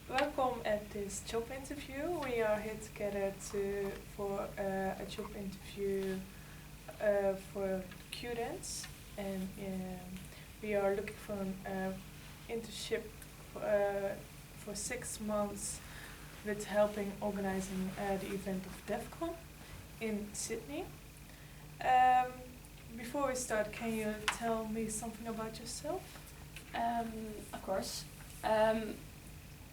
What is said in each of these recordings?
Welcome at this job interview. We are here together for a job interview for students, and we are looking for an internship for 6 months with helping organizing the event of DEFCON in Sydney. Um, Before we start, can you tell me something about yourself? Of course.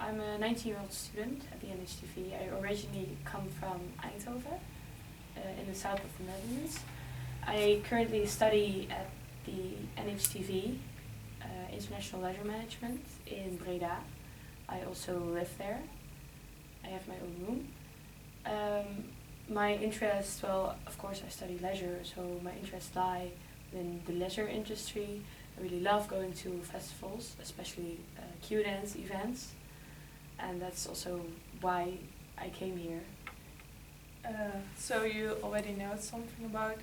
I'm a 19-year-old student at the NHTV. I originally come from Eindhoven, in the south of the Netherlands. I currently study at the NHTV, International Leisure Management in Breda. I also live there. I have my own room. My interests, well, of course I study leisure, so my interests lie in the leisure industry. I really love going to festivals, especially Q-dance events, and that's also why I came here. So you already know something about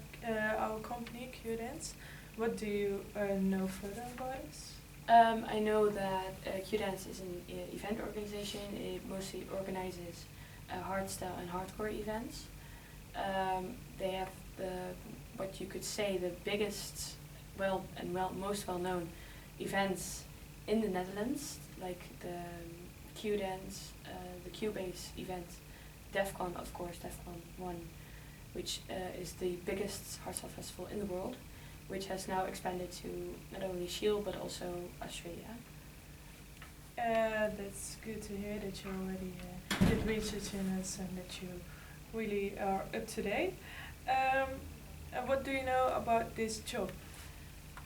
our company, Q-Dance. What do you know further about us? I know that Q-dance is an event organization. It mostly organizes hardstyle and hardcore events. They have what you could say the biggest, most well-known events in the Netherlands, like the Q-dance, the Q-base event, DEFCON, of course, DEFCON 1, which is the biggest hardstyle festival in the world, which has now expanded to not only Chile but also Australia. That's good to hear that you already did research in us and that you really are up to date. And what do you know about this job?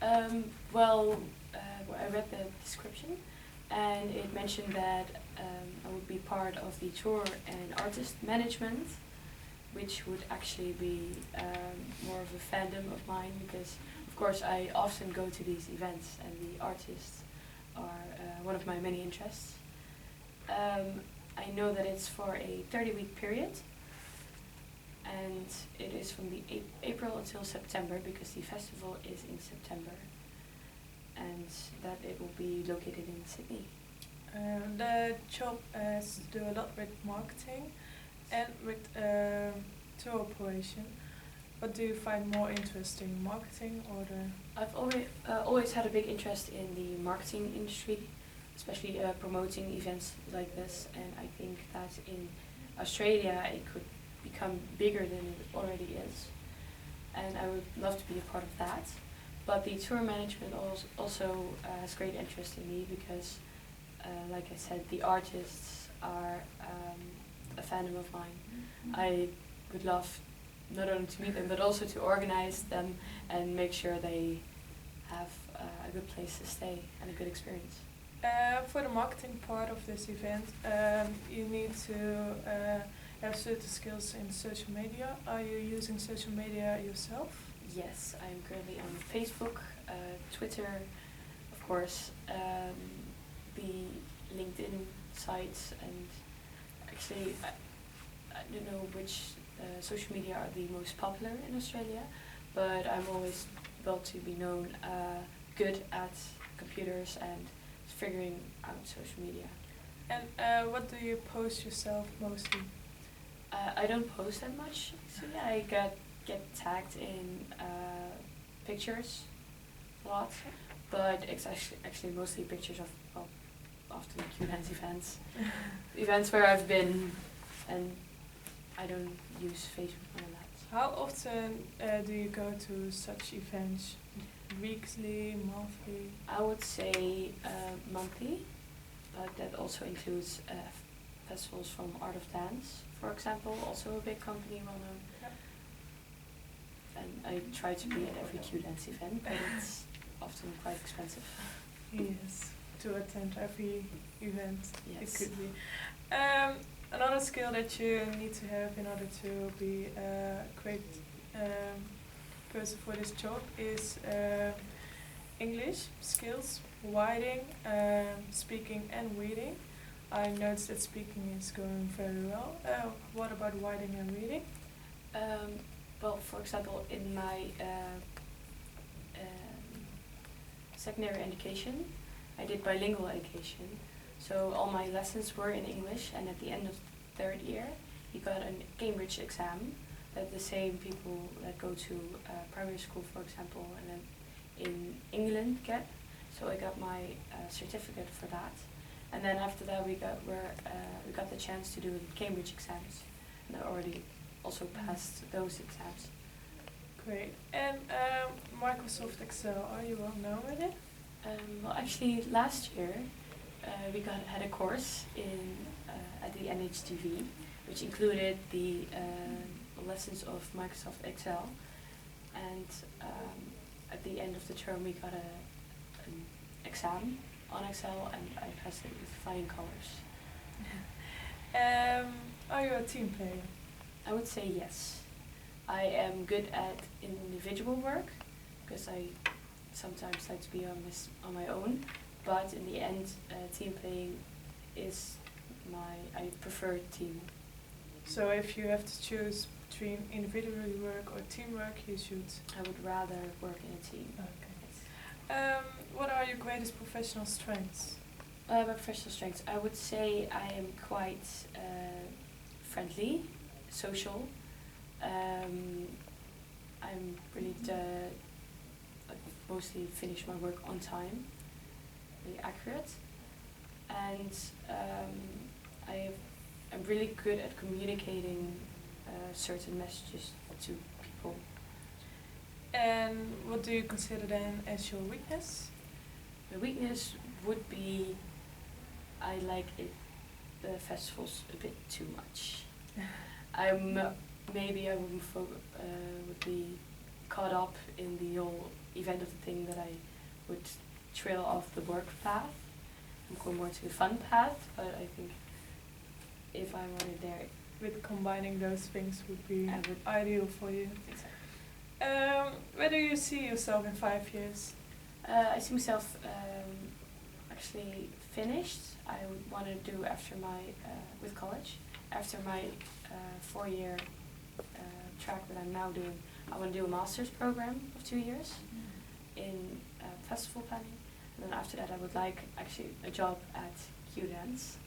I read the description, and it mentioned that I would be part of the tour and artist management, which would actually be more of a fandom of mine, because of course I often go to these events and the artists are one of my many interests. I know that it's for a 30-week period, and it is from the April until September, because the festival is in September, and that it will be located in Sydney. The job has to do a lot with marketing and with tour operation. What do you find more interesting, marketing or the? I've always had a big interest in the marketing industry, especially promoting events like this, and I think that in Australia it could become bigger than it already is, and I would love to be a part of that. But the tour management also has great interest in me, because like I said, the artists are a fandom of mine. I would love not only to meet them but also to organize them and make sure they have a good place to stay and a good experience. For the marketing part of this event, you need to have certain skills in social media. Are you using social media yourself? Yes, I'm currently on Facebook, Twitter, of course, the LinkedIn sites, and actually I don't know which social media are the most popular in Australia, but I'm always built to be known good at computers and figuring out social media. And what do you post yourself mostly? I don't post that much, so yeah, I get tagged in pictures a lot, but it's actually mostly pictures of often Q-dance events where I've been, and I don't use Facebook on that. How often do you go to such events? Weekly, monthly? I would say monthly, but that also includes festivals from Art of Dance, for example, also a big company, well known. Yep. And I try to be at every Q-dance event, but it's often quite expensive. Yes, to attend every event. Yes. It could be. Another skill that you need to have in order to be a great person for this job is English skills, writing, speaking and reading. I noticed that speaking is going very well. What about writing and reading? Well, for example, in my secondary education, I did bilingual education, So all my lessons were in English, and at the end of third year, you got a Cambridge exam that the same people that go to primary school, for example, and then in England get. So I got my certificate for that, and then after that we got the chance to do the Cambridge exams, and I already also passed those exams. Great. And Microsoft Excel, are you well known with it? Well, actually, last year we had a course at the NHTV, which included the lessons of Microsoft Excel, and at the end of the term we got an exam on Excel, and I passed it with flying colors. Are you a team player? I would say yes. I am good at individual work because I sometimes like to be on my own, but in the end, team playing is I prefer team. So if you have to choose between individual work or teamwork, you should. I would rather work in a team. Okay. Yes. What are your greatest professional strengths? My professional strengths, I would say I am quite friendly, social. I'm really mostly finish my work on time, really accurate, and I'm really good at communicating certain messages to people. And what do you consider then as your weakness? my weakness would be I like the festivals a bit too much. Maybe I would be caught up in the whole event of the thing that I would trail off the work path and go more to the fun path, but I think if I'm already there, With combining those things would be I would ideal for you. exactly. Where do you see yourself in 5 years? I see myself actually finished. I would want to do after with college, after my 4-year track that I'm now doing. I want to do a master's program of 2 years in festival planning, and then after that I would like actually a job at Q-Dance.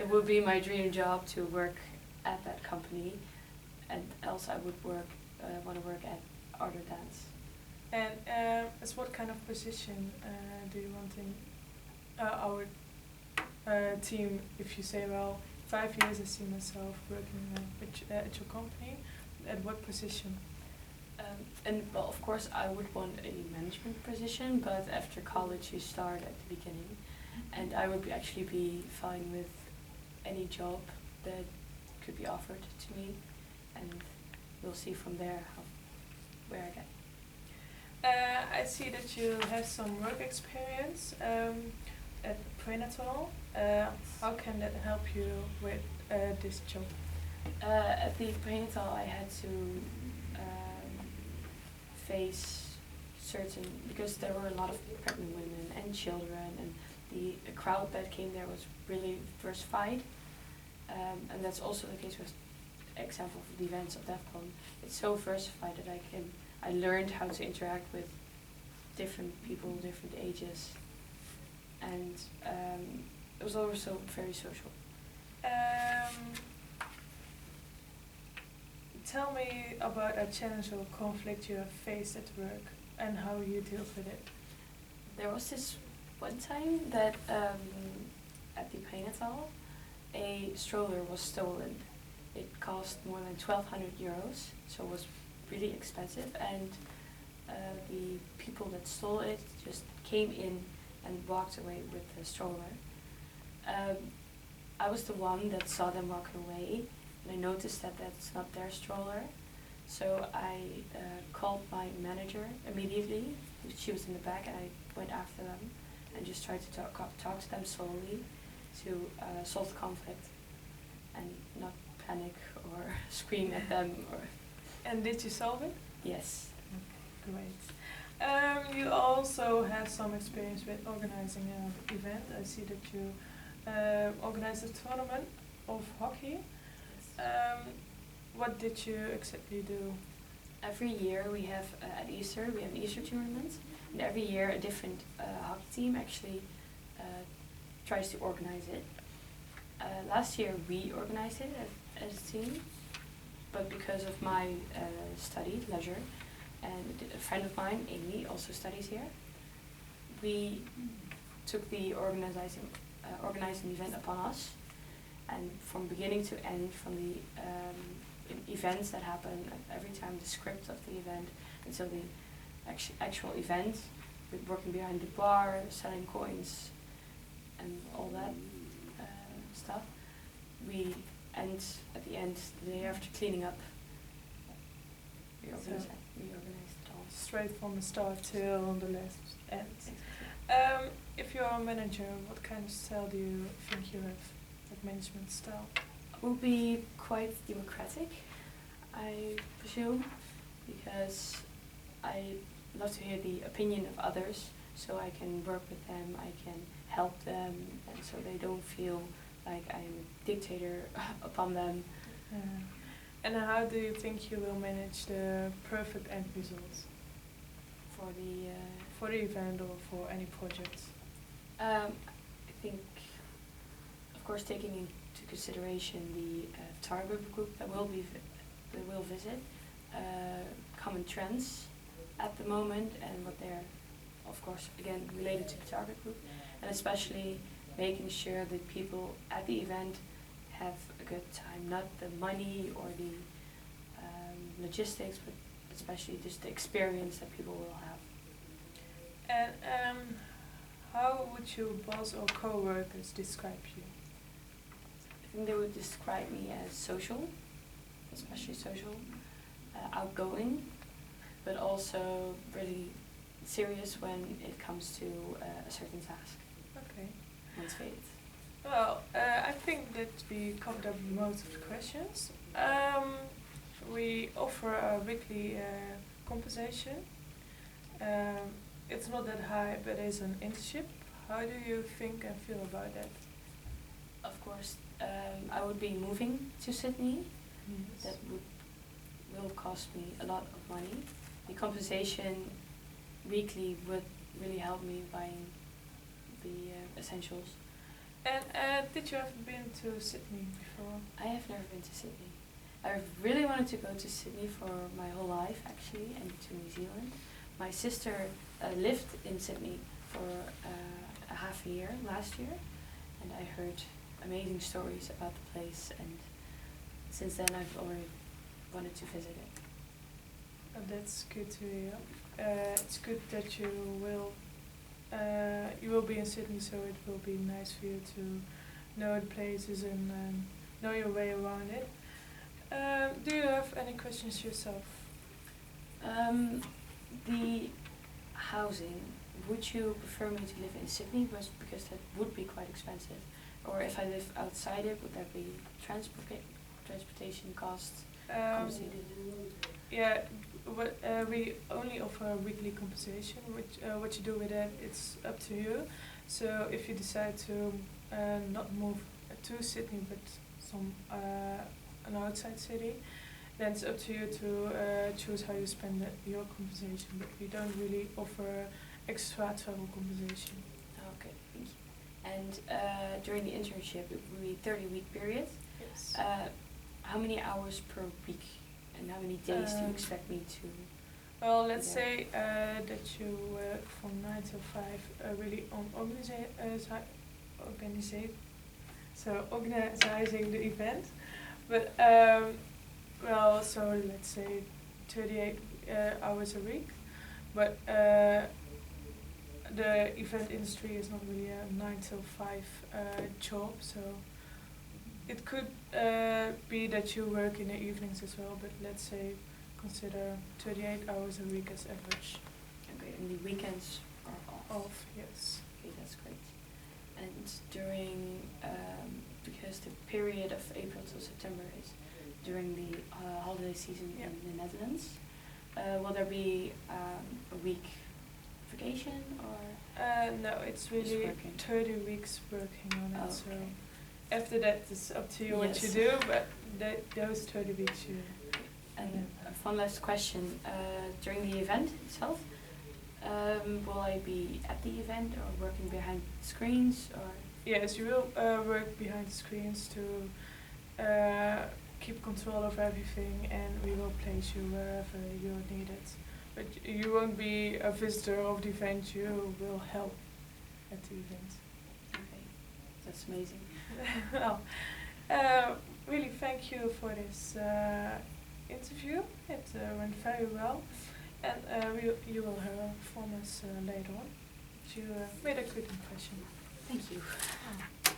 It would be my dream job to work at that company, and else I would want to work at Art or Dance. And as what kind of position do you want in our team? If you say, well, 5 years I see myself working at your company, at what position? And well, of course, I would want a management position, but after college you start at the beginning, and I would actually be fine with any job that could be offered to me, and we'll see from there where I get. I see that you have some work experience at prenatal. How can that help you with this job? At the prenatal, I had to face because there were a lot of pregnant women and children, and the crowd that came there was really diversified, and that's also the case with example of the events of DEFCON. It's so diversified that I learned how to interact with different people, different ages, and it was also very social. Tell me about a challenge or conflict you have faced at work and how you deal with it. There was this one time that at the prenatal, a stroller was stolen. It cost more than 1,200 euros, so it was really expensive, and the people that stole it just came in and walked away with the stroller. I was the one that saw them walking away, and I noticed that that's not their stroller, so I called my manager immediately. She was in the back, and I went after them and just tried to talk to them slowly to solve the conflict and not panic or scream at them. And did you solve it? Yes. Great. You also have some experience with organizing an event. I see that you organized a tournament of hockey. What did you exactly do? Every year we have at Easter we have an Easter tournament, and every year a different hockey team actually tries to organize it. Last year we organized it as a team, but because of my study, leisure, and a friend of mine, Amy, also studies here, we took the organizing event upon us, and from beginning to end, from the events that happen every time, the script of the event until the actual event, with working behind the bar, selling coins, and all that stuff. We end at the end, the day after cleaning up. We organized it all. Straight from the start till the last end. If you're a manager, what kind of style do you think you have, like management style? Will be quite democratic, I presume, because I love to hear the opinion of others, so I can work with them, I can help them, and so they don't feel like I'm a dictator upon them. And how do you think you will manage the perfect end results For for the event or for any project? I think, of course, taking into consideration the target group that will visit, common trends at the moment, and what they're, of course, again related to the target group, and especially making sure that people at the event have a good time, not the money or the logistics, but especially just the experience that people will have. And how would your boss or co-workers describe you? I think they would describe me as social, especially social, outgoing, but also really serious when it comes to a certain task. Okay. One's fate. Well, I think that we covered up most of the questions. We offer a weekly compensation. It's not that high, but it's an internship. How do you think and feel about that? Of course, I would be moving to Sydney. Yes. That will cost me a lot of money. The compensation weekly would really help me buying the essentials. And did you ever been to Sydney before? I have never been to Sydney. I really wanted to go to Sydney for my whole life, actually, and to New Zealand. My sister lived in Sydney for a half a year last year, and I heard amazing stories about the place, and since then I've already wanted to visit it. That's good to hear. It's good that you will be in Sydney, so it will be nice for you to know the places and know your way around it. Do you have any questions yourself? The housing, would you prefer me to live in Sydney because that would be quite expensive? Or if I live outside it, would there be transportation costs compensated? Yeah, but we only offer weekly compensation. What you do with that, it's up to you. So if you decide to not move to Sydney, but an outside city, then it's up to you to choose how you spend your compensation. But we don't really offer extra travel compensation. Okay, thank you. And during the internship, it will be 30-week period. Yes. How many hours per week and how many days do you expect me to? Well, let's say that you work from 9 till 5, really on organizing the event. But well, so let's say 38 hours a week. But the event industry is not really a 9 till 5 job, so it could be that you work in the evenings as well. But let's say consider 38 hours a week as average. Okay, and the weekends are off? Off, yes. Okay, that's great. And during, because the period of April till September is during the holiday season in the Netherlands, will there be a week vacation or? No, it's really 30 weeks working on it. Okay. So after that, it's up to you what you do, but those 30 weeks you. And one last question. During the event itself, will I be at the event or working behind screens or? yes, you will work behind the screens to keep control of everything, and we will place you wherever you're needed. But you won't be a visitor of the event, you will help at the event. Okay, that's amazing. Well, really thank you for this interview. It went very well, and you will hear from us later on. You made a good impression. Thank you. Oh.